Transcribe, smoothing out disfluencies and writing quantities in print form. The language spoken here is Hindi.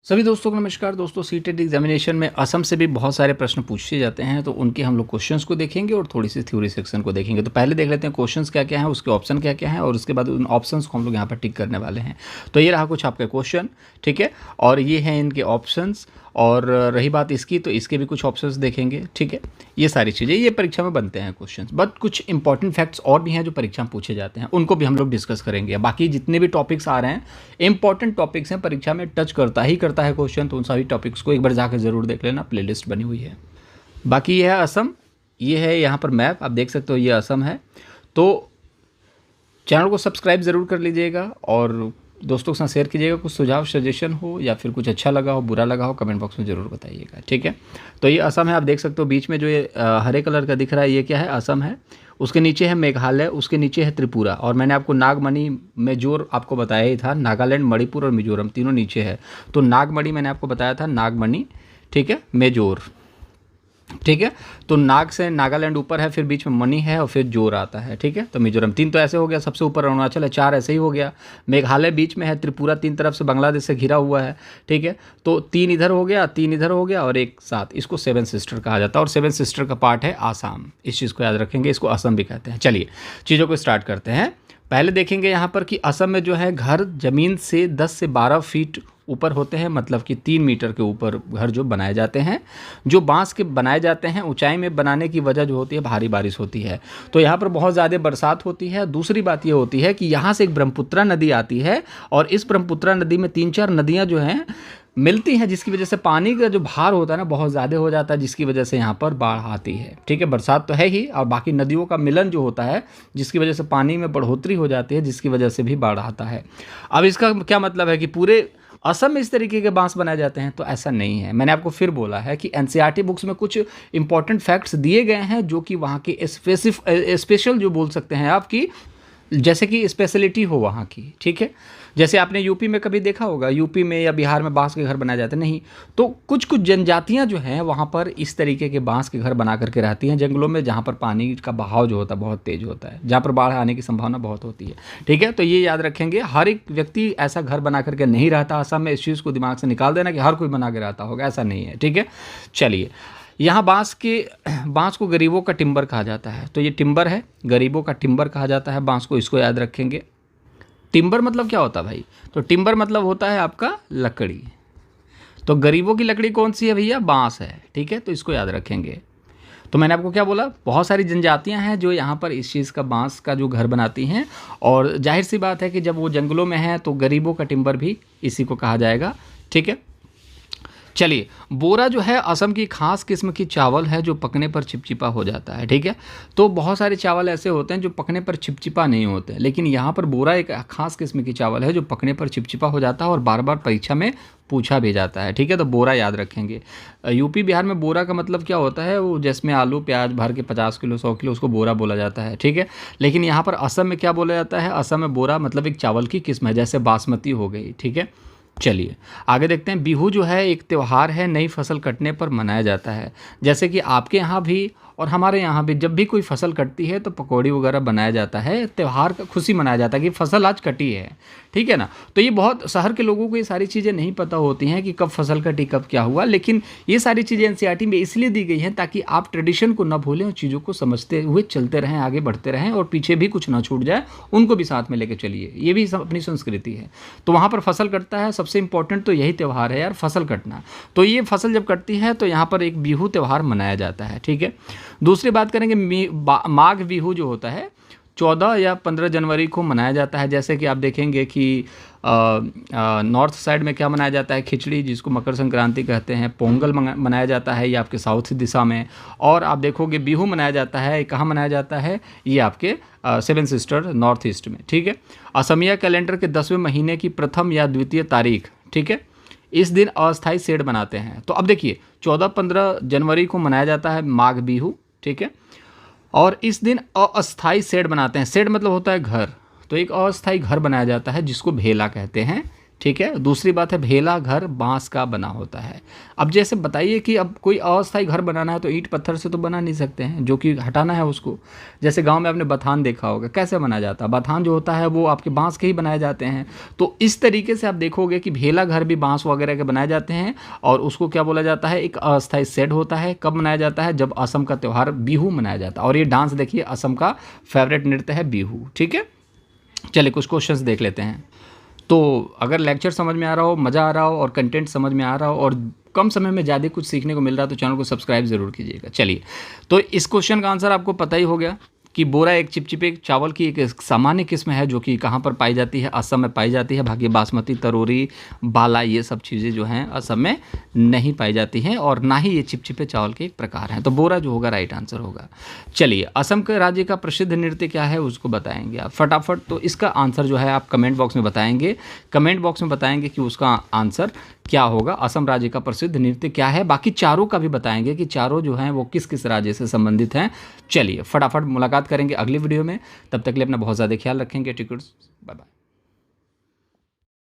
सभी दोस्तों को नमस्कार। दोस्तों, सीटेट एग्जामिनेशन में असम से भी बहुत सारे प्रश्न पूछे जाते हैं, तो उनके हम लोग क्वेश्चंस को देखेंगे और थोड़ी सी थ्योरी सेक्शन को देखेंगे। तो पहले देख लेते हैं क्वेश्चंस क्या क्या हैं, उसके ऑप्शन क्या क्या हैं, और उसके बाद उन ऑप्शंस को हम लोग यहाँ पर टिक करने वाले हैं। तो ये रहा कुछ आपके क्वेश्चन, ठीक है, और ये हैं इनके ऑप्शंस। और रही बात इसकी, तो इसके भी कुछ ऑप्शंस देखेंगे, ठीक है। ये सारी चीज़ें ये परीक्षा में बनते हैं क्वेश्चंस, बट कुछ इंपॉर्टेंट फैक्ट्स और भी हैं जो परीक्षा में पूछे जाते हैं, उनको भी हम लोग डिस्कस करेंगे। बाकी जितने भी टॉपिक्स आ रहे हैं, इंपॉर्टेंट टॉपिक्स हैं, परीक्षा में टच करता है क्वेश्चन, तो उन सभी टॉपिक्स को एक बार जाकर ज़रूर देख लेना, प्लेलिस्ट बनी हुई है। बाकी ये है असम, ये है यहाँ पर मैप, आप देख सकते हो ये असम है। तो चैनल को सब्सक्राइब ज़रूर कर लीजिएगा और दोस्तों के साथ शेयर कीजिएगा। कुछ सुझाव सजेशन हो या फिर कुछ अच्छा लगा हो, बुरा लगा हो, कमेंट बॉक्स में ज़रूर बताइएगा, ठीक है। तो ये असम है, आप देख सकते हो बीच में जो ये हरे कलर का दिख रहा है, ये क्या है, असम है। उसके नीचे है मेघालय, उसके नीचे है त्रिपुरा, और मैंने आपको नागमणि मेजोर आपको बताया ही था। नागालैंड, मणिपुर और मिजोरम तीनों नीचे है। तो नागमणि मैंने आपको बताया था, नागमणि, ठीक है, मेजोर, ठीक है। तो नाग से नागालैंड ऊपर है, फिर बीच में मणि है और फिर जोर आता है, ठीक है। तो मिजोरम तीन तो ऐसे हो गया, सबसे ऊपर अरुणाचल है, चार ऐसे ही हो गया। मेघालय बीच में है, त्रिपुरा तीन तरफ से बांग्लादेश से घिरा हुआ है, ठीक है। तो तीन इधर हो गया, तीन इधर हो गया और एक साथ, इसको सेवन सिस्टर कहा जाता है। और सेवन सिस्टर का पार्ट है आसाम, इस चीज़ को याद रखेंगे, इसको असम भी कहते हैं। चलिए चीज़ों को स्टार्ट करते हैं। पहले देखेंगे यहाँ पर कि असम में जो है घर ज़मीन से 10 से 12 फीट ऊपर होते हैं, मतलब कि 3 मीटर के ऊपर घर जो बनाए जाते हैं। जो बांस के बनाए जाते हैं, ऊंचाई में बनाने की वजह जो होती है, भारी बारिश होती है, तो यहाँ पर बहुत ज़्यादा बरसात होती है। दूसरी बात ये होती है कि यहाँ से एक ब्रह्मपुत्रा नदी आती है, और इस ब्रह्मपुत्रा नदी में 3-4 नदियाँ जो हैं मिलती हैं, जिसकी वजह से पानी का जो भार होता है ना, बहुत ज़्यादा हो जाता है, जिसकी वजह से यहाँ पर बाढ़ आती है, ठीक है। बरसात तो है ही, और बाकी नदियों का मिलन जो होता है, जिसकी वजह से पानी में बढ़ोतरी हो जाती है, जिसकी वजह से भी बाढ़ आता है। अब इसका क्या मतलब है कि पूरे असम में इस तरीके के बांस बनाए जाते हैं? तो ऐसा नहीं है। मैंने आपको फिर बोला है कि एनसीईआरटी बुक्स में कुछ इंपॉर्टेंट फैक्ट्स दिए गए हैं, जो कि वहाँ की स्पेशल जो बोल सकते हैं आपकी, जैसे कि स्पेशलिटी हो वहाँ की, ठीक है। जैसे आपने यूपी में कभी देखा होगा, यूपी में या बिहार में बांस के घर बनाए जाते नहीं, तो कुछ कुछ जनजातियाँ जो हैं वहाँ पर इस तरीके के बांस के घर बना करके रहती हैं जंगलों में, जहाँ पर पानी का बहाव जो होता है बहुत तेज़ होता है, जहाँ पर बाढ़ आने की संभावना बहुत होती है, ठीक है। तो ये याद रखेंगे, हर एक व्यक्ति ऐसा घर बना करके नहीं रहता असम में। इस चीज़ को दिमाग से निकाल देना कि हर कोई बना के रहता होगा, ऐसा नहीं है, ठीक है। चलिए, यहाँ बांस को गरीबों का टिम्बर कहा जाता है, तो ये टिम्बर है, गरीबों का टिम्बर कहा जाता है बांस को, इसको याद रखेंगे। टिम्बर मतलब क्या होता है भाई? तो टिम्बर मतलब होता है आपका लकड़ी। तो गरीबों की लकड़ी कौन सी है भैया? बांस है, ठीक है। तो इसको याद रखेंगे। तो मैंने आपको क्या बोला, बहुत सारी जनजातियां हैं जो यहाँ पर इस चीज़ का, बांस का जो घर बनाती हैं, और जाहिर सी बात है कि जब वो जंगलों में हैं तो गरीबों का टिम्बर भी इसी को कहा जाएगा, ठीक है। चलिए, बोरा जो है असम की खास किस्म की चावल है, जो पकने पर चिपचिपा हो जाता है, ठीक है। तो बहुत सारे चावल ऐसे होते हैं जो पकने पर चिपचिपा नहीं होते, लेकिन यहाँ पर बोरा एक खास किस्म की चावल है जो पकने पर चिपचिपा हो जाता है और बार बार परीक्षा में पूछा भी जाता है, ठीक है। तो बोरा याद रखेंगे। यूपी बिहार में बोरा का मतलब क्या होता है, वो जिसमें आलू प्याज भर के 50 किलो 100 किलो, उसको बोरा बोला जाता है, ठीक है। लेकिन यहाँ पर असम में क्या बोला जाता है, असम में बोरा मतलब एक चावल की किस्म है, जैसे बासमती हो गई, ठीक है। चलिए आगे देखते हैं। बिहू जो है एक त्यौहार है, नई फसल कटने पर मनाया जाता है। जैसे कि आपके यहाँ भी और हमारे यहाँ भी जब भी कोई फसल कटती है तो पकौड़ी वगैरह बनाया जाता है, त्यौहार का खुशी मनाया जाता है कि फसल आज कटी है, ठीक है ना। तो ये बहुत, शहर के लोगों को ये सारी चीज़ें नहीं पता होती हैं कि कब फसल कटी, कब क्या हुआ, लेकिन ये सारी चीज़ें एनसीईआरटी में इसलिए दी गई हैं ताकि आप ट्रेडिशन को ना भूलें और चीज़ों को समझते हुए चलते रहें, आगे बढ़ते रहें, और पीछे भी कुछ ना छूट जाए, उनको भी साथ में लेके चलिए। ये भी अपनी संस्कृति है। तो वहाँ पर फसल कटता है, सबसे इंपॉर्टेंट तो यही त्यौहार है यार, फसल कटना। तो ये फसल जब कटती है तो यहाँ पर एक बिहू त्यौहार मनाया जाता है, ठीक है। दूसरी बात करेंगे, माघ बिहू जो होता है 14 या 15 जनवरी को मनाया जाता है। जैसे कि आप देखेंगे कि नॉर्थ साइड में क्या मनाया जाता है, खिचड़ी, जिसको मकर संक्रांति कहते हैं। पोंगल मनाया जाता है, ये आपके साउथ दिशा में। और आप देखोगे बिहू मनाया जाता है, कहाँ मनाया जाता है, ये आपके सेवन सिस्टर नॉर्थ ईस्ट में, ठीक है। असमिया कैलेंडर के 10वें महीने की प्रथम या द्वितीय तारीख, ठीक है, इस दिन अस्थाई सेड बनाते हैं। तो अब देखिए 14-15 जनवरी को मनाया जाता है माघ बिहू, ठीक है, और इस दिन अस्थाई सेड बनाते हैं। सेड मतलब होता है घर, तो एक अस्थाई घर बनाया जाता है जिसको भेला कहते हैं, ठीक है। दूसरी बात है भेला घर बांस का बना होता है। अब जैसे बताइए कि अब कोई अस्थायी घर बनाना है तो ईंट पत्थर से तो बना नहीं सकते हैं, जो कि हटाना है उसको। जैसे गांव में आपने बथान देखा होगा, कैसे बनाया जाता है, बथान जो होता है वो आपके बांस के ही बनाए जाते हैं। तो इस तरीके से आप देखोगे कि भेला घर भी बांस वगैरह के बनाए जाते हैं, और उसको क्या बोला जाता है, एक अस्थायी शेड होता है। कब मनाया जाता है, जब असम का त्यौहार बिहू मनाया जाता है। और ये डांस देखिए, असम का फेवरेट नृत्य है बिहू। ठीक है, चलिए कुछ क्वेश्चंस देख लेते हैं। तो अगर लेक्चर समझ में आ रहा हो, मज़ा आ रहा हो और कंटेंट समझ में आ रहा हो और कम समय में ज़्यादा कुछ सीखने को मिल रहा है तो चैनल को सब्सक्राइब ज़रूर कीजिएगा। चलिए, तो इस क्वेश्चन का आंसर आपको पता ही हो गया कि बोरा एक चिपचिपे चावल की एक सामान्य किस्म है जो कि कहाँ पर पाई जाती है, असम में पाई जाती है। बाकी बासमती, तरोरी, बाला ये सब चीज़ें जो हैं असम में नहीं पाई जाती हैं, और ना ही ये चिपचिपे चावल के एक प्रकार हैं। तो बोरा जो होगा राइट आंसर होगा। चलिए, असम के राज्य का प्रसिद्ध नृत्य क्या है उसको बताएंगे आप फटाफट। तो इसका आंसर जो है आप कमेंट बॉक्स में बताएंगे, कमेंट बॉक्स में बताएंगे कि उसका आंसर क्या होगा, असम राज्य का प्रसिद्ध नृत्य क्या है। बाकी चारों का भी बताएंगे कि चारों जो हैं वो किस किस राज्य से संबंधित हैं। चलिए फटाफट मुलाकात करेंगे अगली वीडियो में, तब तक के लिए अपना बहुत ज़्यादा ख्याल रखेंगे। टिकट्स, बाय बाय।